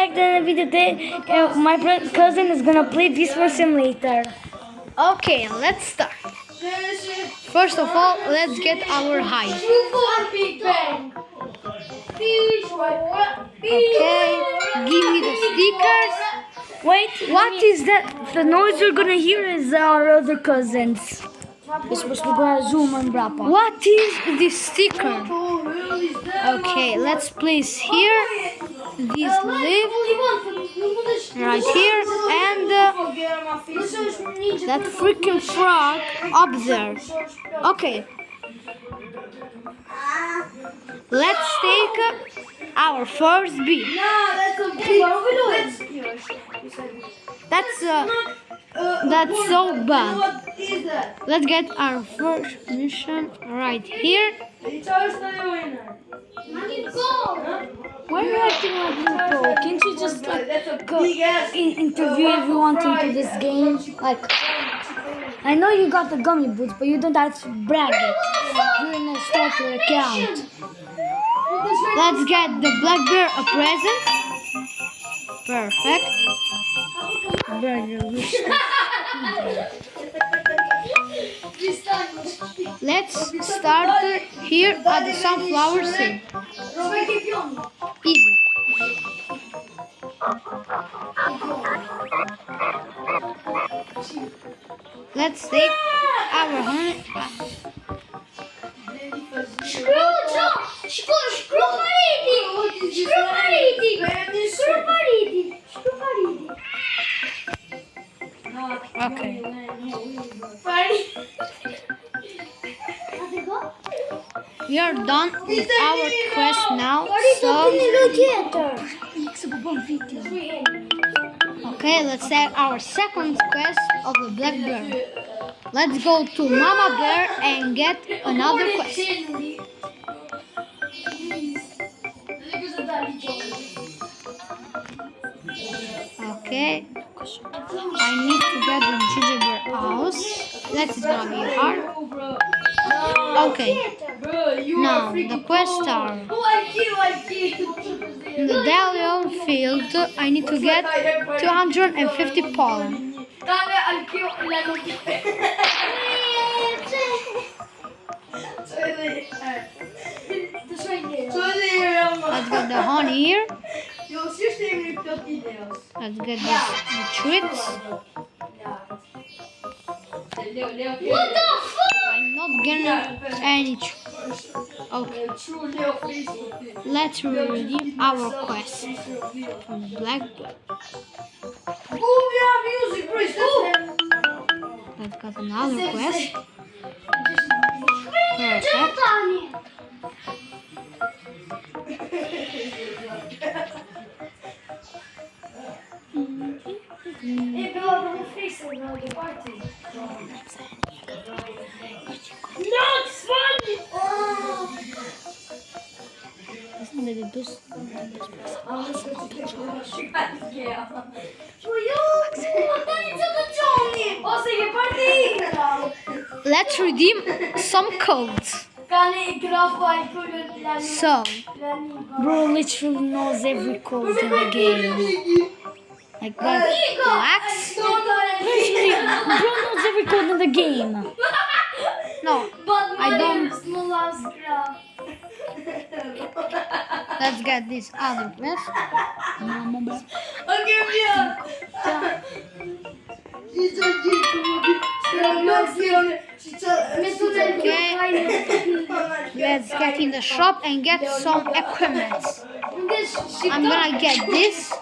back to the video today. My cousin is gonna play Beast Wars Simulator. Okay, let's start. First of all, let's get our height. Okay, give me the stickers. Wait, what is that? The noise you're gonna hear is our other cousins. What is this sticker? Okay, let's place here this leaf right here and that freaking frog up there. Okay, let's take our first beat. That's so bad. Let's get our first mission right here. Why are you acting like you pro? Can't you just go interview everyone into this game? I know you got the gummy boots, but you don't have to brag it. You're in a starter account. Let's get the black bear a present. Perfect. Let's start here at the sunflower seed. Easy. Let's take our honey. Okay. We are done with our quest now, so okay, let's take our second quest of the black bear. Let's go to Mama Bear and get another quest. Okay, I need to get the gingerbread house. That's gonna be hard. Okay, now the quests are in the Dalion field. I need to get 250 pollen. Let's get the honey here. Let's get the treats. What the fuck? I'm not getting any treats. Okay. Let's redeem our quest from Blackbird. Let's get another quest. Perfect. Let's redeem some codes. So, Bro literally knows every code in the game. like that. Relax. Literally, bro knows every code in the game. No, I don't. Let's get this other quest. Okay. Let's get in the shop and get some equipment. I'm gonna get this.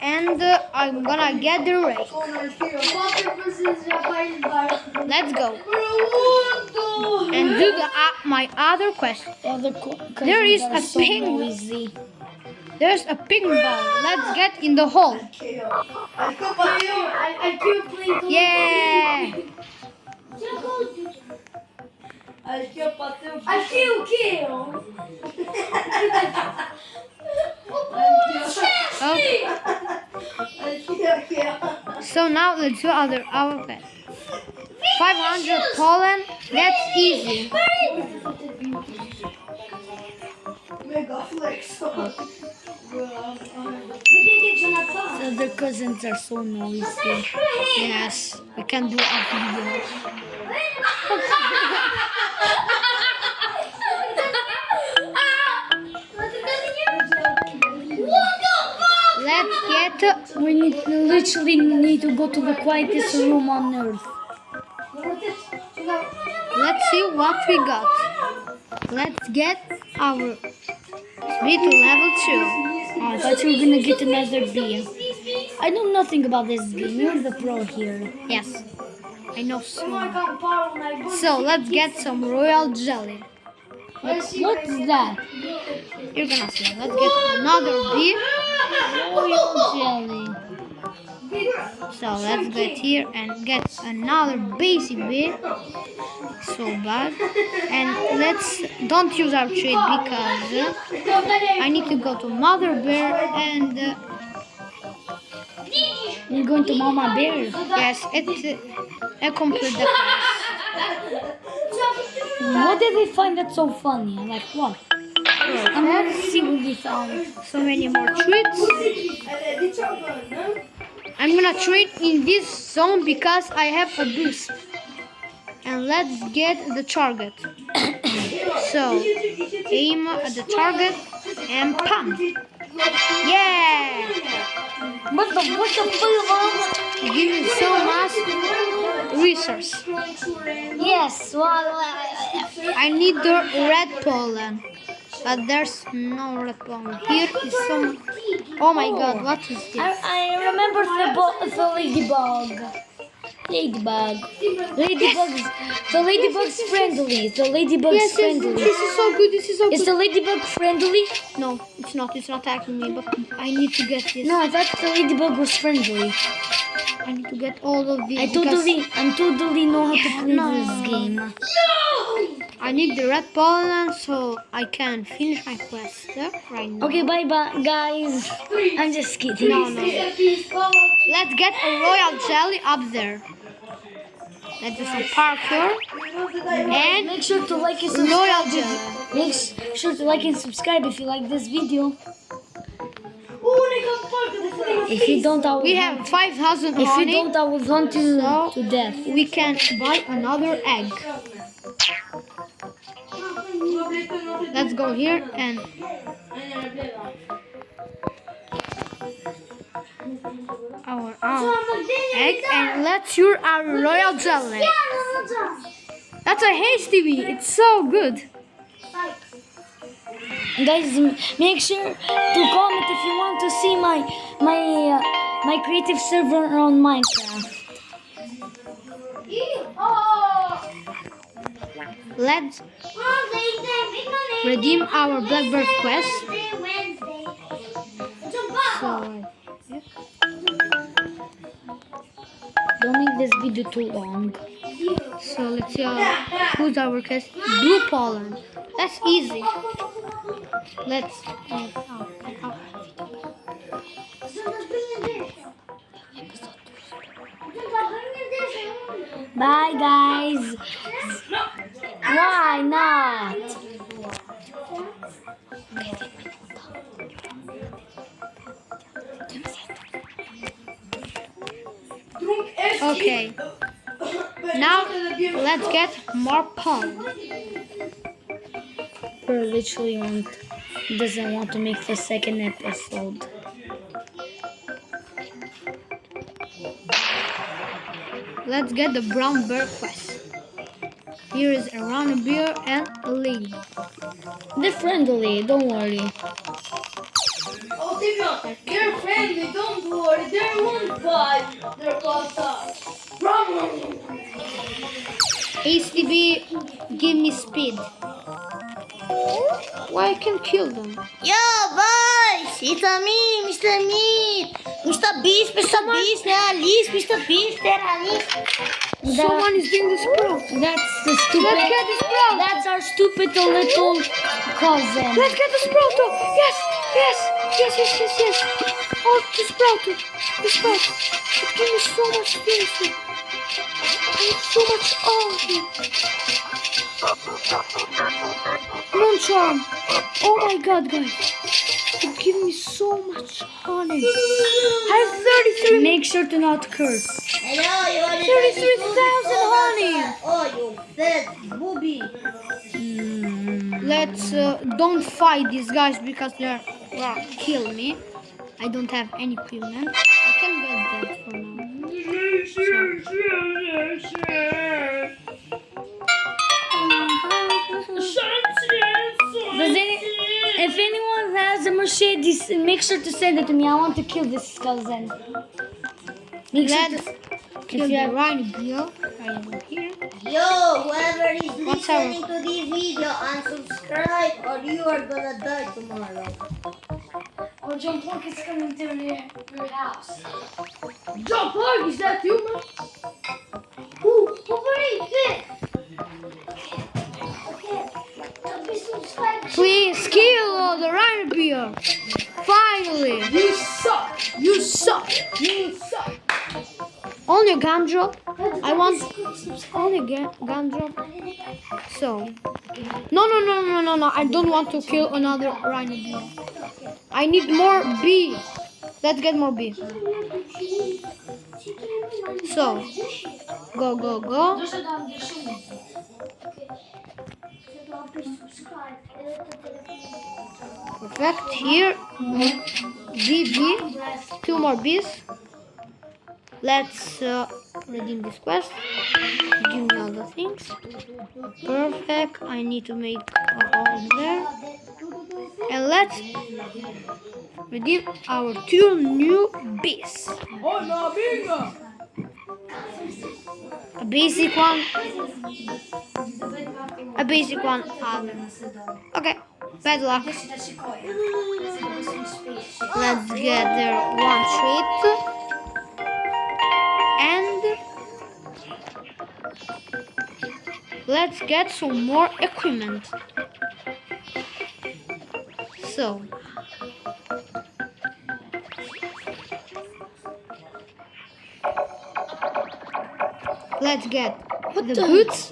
And I'm gonna get the rake. Let's go. And do my other quest. There is a penguin. There's a ping ball. Let's get in the hole. Yeah. Okay. So now let's do our quest. 500 pollen. That's easy. Mega flex. other cousins are so noisy. Yes, we can do a video. Let's get. We literally need to go to the quietest room on earth. Let's see what we got. Let's get our speed to level 2. I thought you were gonna get another B. I know nothing about this game. You're the pro here. Yes, I know so. So let's get some royal jelly. What's that? You're gonna see. Let's get another B. Royal jelly. So let's get here and get another basic B. So bad. And let's don't use our trade because I need to go to Mother Bear and You're going to Mama Bear. yes, I complete the quest. What did they find that's so funny? Like what? I'm gonna see what they found. So many more treats. I'm gonna trade in this zone because I have a boost. And let's get the target. So aim at the target and pump. Yeah! What the fuck? Give me so much resource. Yes, well, I need the red pollen. But there's no red pollen. Here is some. Oh my god, what is this? I remember the ladybug. The ladybug's friendly. The ladybug's friendly. This is so good. This is so Is good. the ladybug friendly? No, it's not. It's not attacking me. But I need to get this. No, I thought the ladybug was friendly. I need to get all of these. I totally know how to play No. this game. I need the red pollen so I can finish my quest right now. Okay, bye guys. I'm just kidding. No. Let's get a royal jelly up there. Let's do some parkour and Make sure to like and royal subscribe. jelly. Make sure to like and subscribe if you like this video. If you don't, I will We hunt. have 5,000 If you honey. don't, I will hunt you So- to death. We can buy another egg. Let's go here and our egg and let's use our royal jelly. That's a hasty bee. It's so good. Guys, make sure to comment if you want to see my creative server on Minecraft. Let's redeem our Blackbird quest. So, Don't make this video too long. so let's see who's our quest. Blue pollen. That's easy. Let's. Bye, guys. Why not? Okay. Now let's get more pollen. We're literally doesn't want to make the second episode. Let's get the brown bear quest. Here is a round bear and a lady. They're friendly, don't worry. Oh, they're friendly, don't worry. They won't bite. They're called dogs. ACB, give me speed. Why I can kill them? Yo, boys! It's me, Mr. Meat! Mr. Beast, they're Alice, Mr. Beast, they're Alice. Someone is doing the sprout. That's the stupid. Let's get the sprout. That's our stupid little cousin. Let's get the sprout. Yes. Oh, the sprout. It gives me so much space. I have so much. Moon charm. Oh my god, guys. It gives me so much honey. I have 33. Make sure to not curse. Hello, you want 33,000 honey. Oh, you fat booby. Let's don't fight these guys because they're kill me. I don't have any equipment. I can get that for now. If anyone has a Mercedes, make sure to send it to me. I want to kill this skull then. Make sure Let's to, kill if you the have, rhino beetle. Right over here. Yo, whoever is What's listening to this video, unsubscribe or you are gonna die tomorrow. or John Pork is coming to your house. John Park, is that you, man? Who are you? Please kill the rhino beetle. Finally. You suck! You suck! You suck! Only a gun drop. I want only gun drop. So, no. I don't want to kill another rhino beetle. I need more bees. Let's get more bees. So, go. Perfect. Here, bee. 2 more bees. Let's redeem this quest. Give me all the things. Perfect. I need to make a hole there. And let's redeem our 2 new bees. A basic one. A basic one. Okay. Bad luck. Let's get there 1 treat. And let's get some more equipment. So let's get the boots.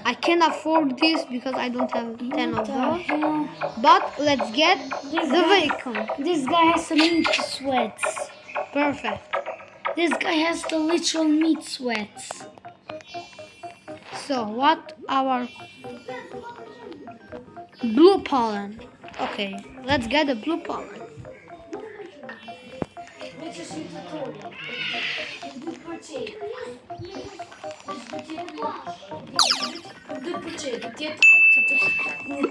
I can't afford this because I don't have 10 of those. But let's get the vehicle. This guy has some meat sweats. Perfect. This guy has the literal meat sweats. So what our blue pollen? Okay, let's get the blue pollen.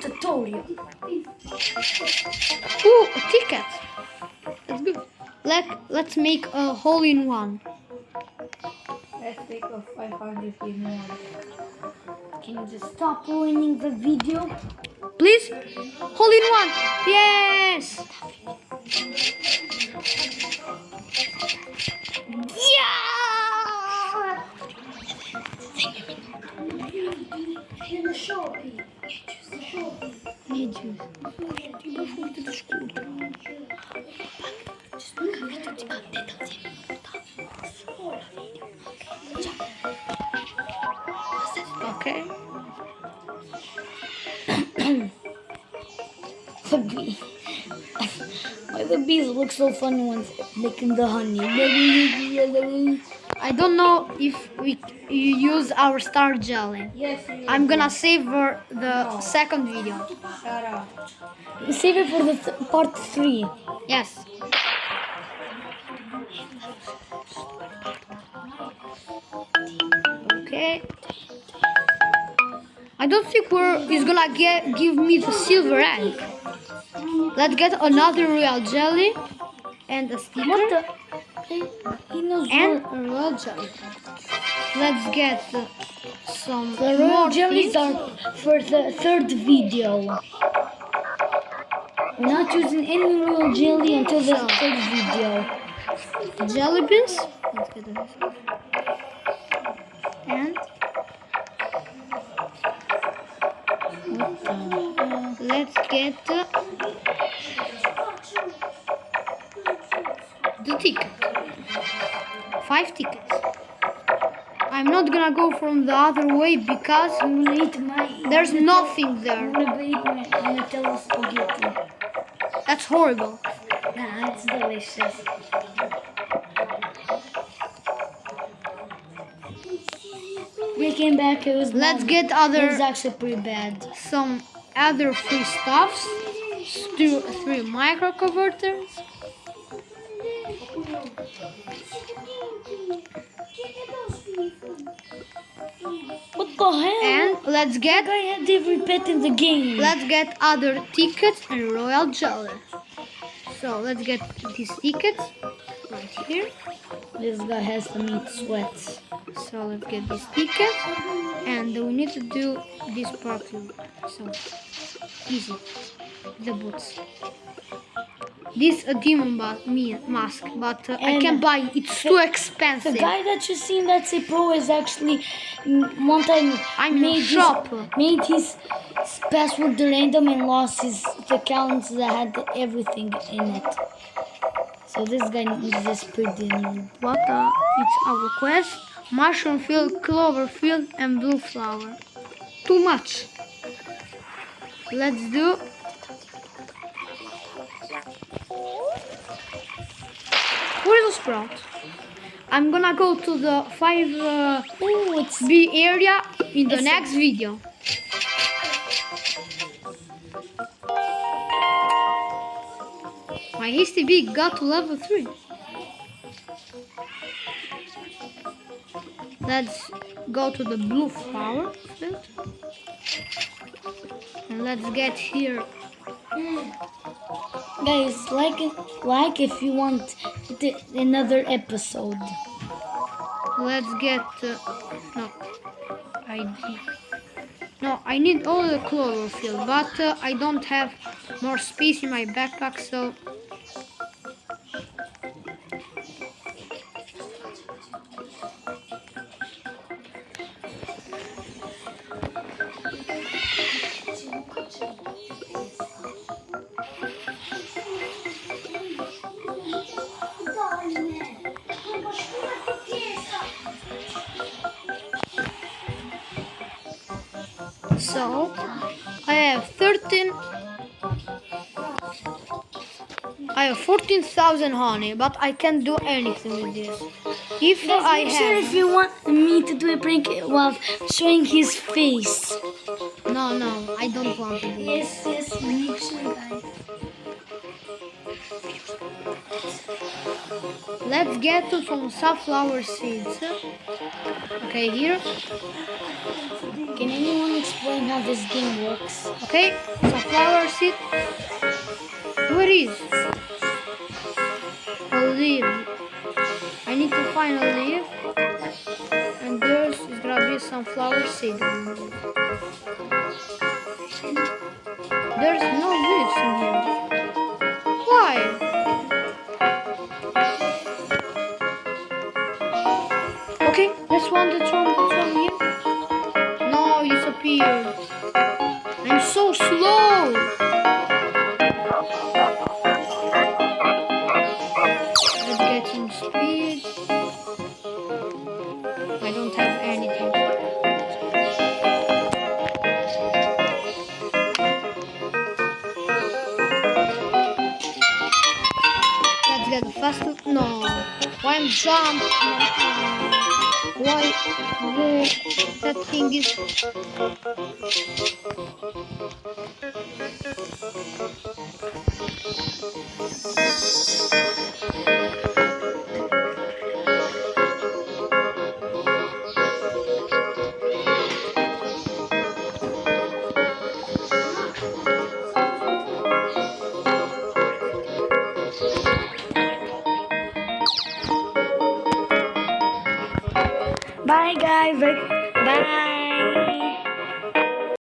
Tutorial. Ooh, a ticket. That's good. Let's make a hole-in-one. Let's take a 500 more. Can you just stop ruining the video? Please? Hole-in-one. Yes. Yeah. In the shopping. Okay. The bee. Why the bees look so funny when making the honey? I don't know if you use our star jelly. Yes, you I'm gonna save for the second video. shut up. Save it for the part 3. Yes. Okay. I don't think he's gonna give me the silver egg. Let's get another royal jelly and a sticker. What the? He knows And more. a royal jelly. Let's get some The royal more jellies things. are for the 3rd video. We're not using any royal jelly until the 3rd video. Jelly beans. Let's get this. And let's get the ticket. 5 tickets. I'm not gonna go from the other way because I'm gonna eat my. there's nothing there. I'm gonna eat my Nutella spaghetti. That's horrible. Nah, it's delicious. We came back. It was. Let's not- get It was other actually pretty bad. some other free stuffs. Three micro converters. What the hell? And let's get I had to repeat in the game. let's get other tickets and royal jelly. So let's get these tickets right here. This guy has to meet sweats. So let's get this ticket, and we need to do this part too. So easy, the boots. This a demon mask, but I And can't buy it. It's too The expensive. guy that you see in that say pro is actually one time I'm in a made shop. made his password random and lost his accounts that had everything in it. So this guy is just pretty noob. What it's our quest? Mushroom field, clover field, and blue flower. Too much. Let's do. Where is the sprout? I'm gonna go to the 5B area in the next video. My hasty big got to level 3. Let's go to the blue flower field. And let's get here. Guys, like if you want another episode. Let's get I need all the clover field, but I don't have more space in my backpack, so I have 14,000 honey, but I can't do anything with this. If I Make sure if have you want me to do a prank while showing his face. no, I don't want to do it. Yes, make sure, guys. Let's get to some sunflower seeds. Okay, here. Can anyone explain how this game works? Okay, sunflower seed. Where is a leaf? I need to find a leaf, and there's gonna be sunflower seed. There's no leaves in here. Why? Okay, let's one that's one here. No, it disappeared. I'm so slow. Let's get some speed. I don't have anything. Let's get the faster. No. Why I'm jump? Why that thing is? Bye, guys. Bye.